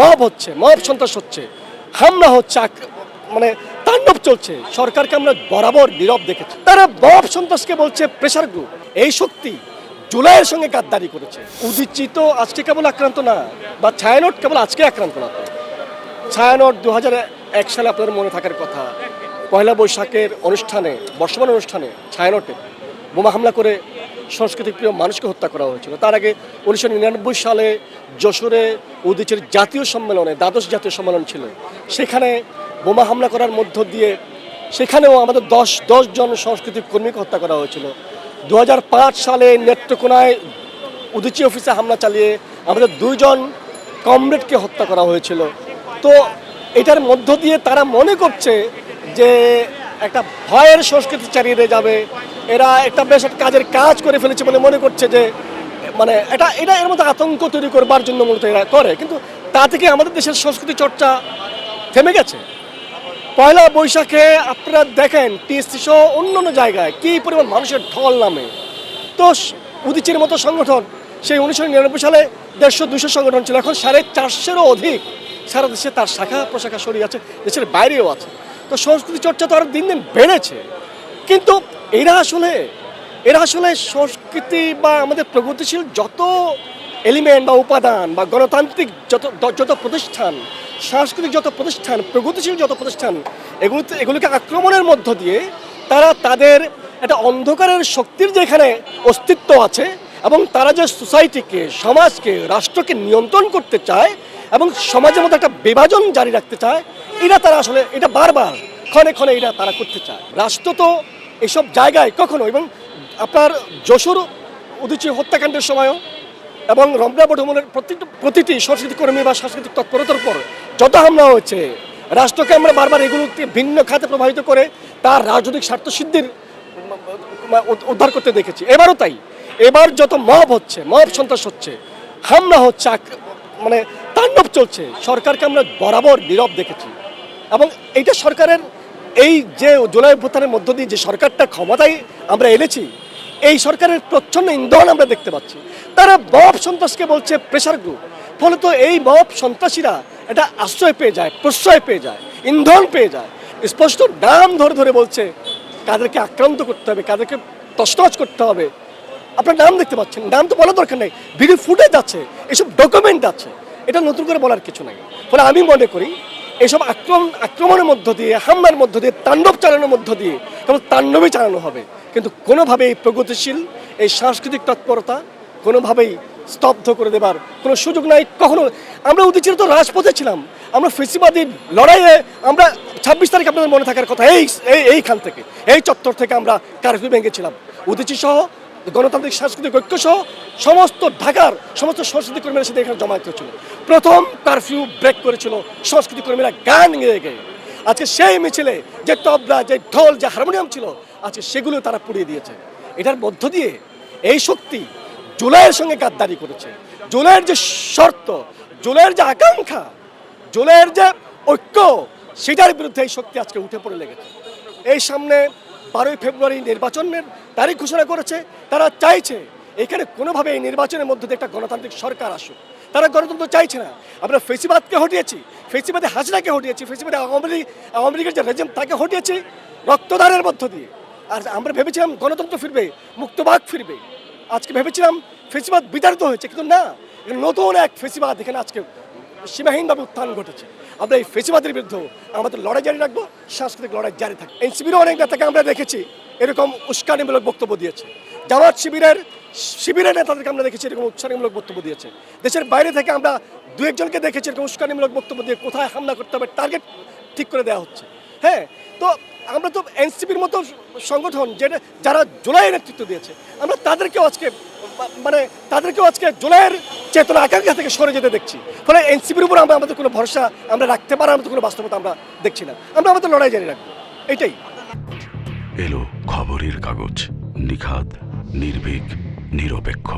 Mob হচ্ছে, mob সন্ত্রাস হচ্ছে, হামলা হচ্ছে, মানে তাণ্ডব চলছে। সরকারকে আমরা বরাবর নীরব দেখেছি। তারা মব সন্ত্রাসকে বলছে প্রেসার গ্রুপ। এই শক্তি জুলাইয়ের সঙ্গে গাদ্দারি করেছে। উদীচী তো আজকে কেবল আক্রান্ত না, বা ছায়ানট কেবল আজকে আক্রান্ত না। ছায়ানট 2001 সালে আপনাদের মনে থাকার কথা, পয়লা বৈশাখের অনুষ্ঠানে, বর্ষমান অনুষ্ঠানে ছায়ানটে বোমা হামলা করে সংস্কৃতিক প্রিয় মানুষকে হত্যা করা হয়েছিল। তার আগে 1999 সালে যশোরে উদীচীর জাতীয় সম্মেলনে, দ্বাদশ জাতীয় সম্মেলন ছিল, সেখানে বোমা হামলা করার মধ্য দিয়ে সেখানেও আমাদের 10 জন সাংস্কৃতিক কর্মীকে হত্যা করা হয়েছিল। 2005 সালে নেত্রকোনায় উদীচী অফিসে হামলা চালিয়ে আমাদের 2 জন কমরেডকে হত্যা করা হয়েছিল। তো এটার মধ্য দিয়ে তারা মনে করছে যে একটা ভয়ের সংস্কৃতি চালিয়ে যাবে, এরা একটা বেশ একটা কাজের কাজ করে ফেলেছে বলে মনে করছে, যে মানে এটা এর মধ্যে আতঙ্ক তৈরি করবার জন্য মূলত এরা করে। কিন্তু তা থেকে আমাদের দেশের সংস্কৃতি চর্চা থেমে গেছে। পয়লা বৈশাখে আপনারা দেখেন টিএসসি সহ অন্যান্য জায়গায় কী পরিমাণ মানুষের ঢল নামে। তো উদীচীর মতো সংগঠন সেই 1999 সালে 150-200 সংগঠন ছিল, এখন 450-এরও অধিক সারা দেশে তার শাখা প্রশাখা ছড়িয়ে আছে, দেশের বাইরেও আছে। তো সংস্কৃতি চর্চা তো আরও দিন দিন বেড়েছে। কিন্তু এরা আসলে সংস্কৃতি বা আমাদের প্রগতিশীল যত এলিমেন্ট বা উপাদান বা গণতান্ত্রিক যত প্রতিষ্ঠান, সাংস্কৃতিক যত প্রতিষ্ঠান, প্রগতিশীল যত প্রতিষ্ঠান, এগুলোকে আক্রমণের মধ্য দিয়ে তারা তাদের একটা অন্ধকারের শক্তির যেখানে অস্তিত্ব আছে, এবং তারা যে সোসাইটিকে, সমাজকে, রাষ্ট্রকে নিয়ন্ত্রণ করতে চায় এবং সমাজের মধ্যে একটা বিভাজন জারি রাখতে চায়, তারা আসলে এটা বারবার ক্ষণে ক্ষণে তারা করতে চায়। রাষ্ট্র তো এসব জায়গায় কখনো, এবং আপনার যশোর উদীচী হত্যাকাণ্ডের সময়ও এবং রমনা বটমূলের প্রতিটি সংস্কৃতি কর্মী বা সাংস্কৃতিক তৎপরতার উপর যত হামলা হয়েছে, রাষ্ট্রকে আমরা বারবার এগুলোকে ভিন্ন খাতে প্রভাবিত করে তার রাজনৈতিক স্বার্থ সিদ্ধির উদ্ধার করতে দেখেছি। এবারও তাই। এবার যত মব হচ্ছে, মব সন্ত্রাস হচ্ছে, হামলা হচ্ছে, মানে তাণ্ডব চলছে, সরকারকে আমরা বরাবর নীরব দেখেছি। এবং এইটা সরকারের এই যে জুলাই অভ্যুত্থানের মধ্য দিয়ে যে সরকারটা ক্ষমতায় আমরা এনেছি, এই সরকারের প্রচ্ছন্ন ইন্ধন আমরা দেখতে পাচ্ছি। তারা মব সন্ত্রাসকে বলছে প্রেসার গ্রুপ। ফলে তো এই মব সন্ত্রাসীরা এটা আশ্রয় পেয়ে যায়, প্রশ্রয় পেয়ে যায়, ইন্ধন পেয়ে যায়। স্পষ্ট নাম ধরে ধরে বলছে কাদেরকে আক্রান্ত করতে হবে, কাদেরকে তছনছ করতে হবে। আপনার নাম দেখতে পাচ্ছেন, নাম তো বলার দরকার নেই, ভিডিও ফুটেজ আছে, এসব ডকুমেন্ট আছে, এটা নতুন করে বলার কিছু নাই। ফলে আমি মনে করি এইসব আক্রমণের মধ্য দিয়ে, হামলার মধ্য দিয়ে, তাণ্ডব চালানোর মধ্য দিয়ে কেবল তাণ্ডবই চালানো হবে, কিন্তু কোনোভাবেই প্রগতিশীল এই সাংস্কৃতিক তৎপরতা কোনোভাবেই স্তব্ধ করে দেবার কোনো সুযোগ নাই। কখনো আমরা উদীচীর তো রাজপথে ছিলাম, আমরা ফেসিবাদী লড়াইয়ে আমরা 26 তারিখ আপনাদের মনে থাকার কথা, এইখান থেকে, এই চত্বর থেকে আমরা কারফিউ ভেঙেছিলাম। উদীচী সহ গণতান্ত্রিক সাংস্কৃতিক ঐক্য সহ সমস্ত ঢাকার সমস্ত সংস্কৃতি কর্মীরা সাথে এখানে জমায়েত হয়েছিল। প্রথম কারফিউ ব্রেক করেছিল সংস্কৃতি কর্মীরা গান গেয়ে গেয়ে। আজকে সেই মিছিলে যে তবলা, যে ঢোল, যে হারমোনিয়াম ছিল, আজকে সেগুলো তারা পুড়িয়ে দিয়েছে। এটার মধ্য দিয়ে এই শক্তি জুলাইয়ের সঙ্গে গাদ্দারি করেছে। জুলাইয়ের যে শর্ত, জুলাইয়ের যে আকাঙ্ক্ষা, জুলাইয়ের যে ঐক্য, সেটার বিরুদ্ধে এই শক্তি আজকে উঠে পড়ে লেগেছে। এই সামনে 12ই ফেব্রুয়ারি নির্বাচনের তারিখ ঘোষণা করেছে। তারা চাইছে এখানে কোনোভাবে এই নির্বাচনের মধ্যে দিয়ে একটা গণতান্ত্রিক সরকার আসুক। তারা গণতন্ত্র চাইছে না। আমরা ফেসিবাদকে হটিয়েছি, ফেসিবাদে হাসিনাকে হটিয়েছি, ফেসিবাদে আওয়ামী লীগের যে রেজিম তাকে হটিয়েছি রক্তদানের মধ্য দিয়ে। আর আমরা ভেবেছিলাম গণতন্ত্র ফিরবে, মুক্তবাক ফিরবে। আজকে ভেবেছিলাম ফেসিবাদ বিতাড়িত হয়েছে, কিন্তু না, নতুন এক ফেসিবাদ এখানে আজকে সীমাহীনভাবে উত্থান ঘটেছে। আমরা এই ফেসিবাদের বিরুদ্ধে আমাদের লড়াই জারি রাখবো, সাংস্কৃতিক লড়াই জারি থাকবে। এনসিপিরও অনেক নেতাকে আমরা দেখেছি এরকম উস্কানিমূলক বক্তব্য দিয়েছে। জামাত শিবিরের নেতাদেরকে আমরা দেখেছি এরকম উস্কানিমূলক বক্তব্য দিয়েছে। দেশের বাইরে থেকে আমরা 2-1 জনকে দেখেছি এরকম উস্কানিমূলক বক্তব্য দিয়ে কোথায় হামলা করতে হবে টার্গেট ঠিক করে দেওয়া হচ্ছে। হ্যাঁ, তো আমরা তো এনসিপির মতো সংগঠন যারা জুলাইয়ের নেতৃত্ব দিয়েছে, আমরা তাদেরকেও আজকে জুলাইয়ের চেতনা আকাঙ্ক্ষা থেকে সরে যেতে দেখছি। ফলে এনসিপির উপর আমাদের কোনো ভরসা আমরা রাখতে পারার মতো কোনো বাস্তবতা আমরা দেখছি না। আমরা আমাদের লড়াই জারি রাখবো, এটাই। এলো খবরের কাগজ, নিখাদ, নির্ভীক, নিরপেক্ষ।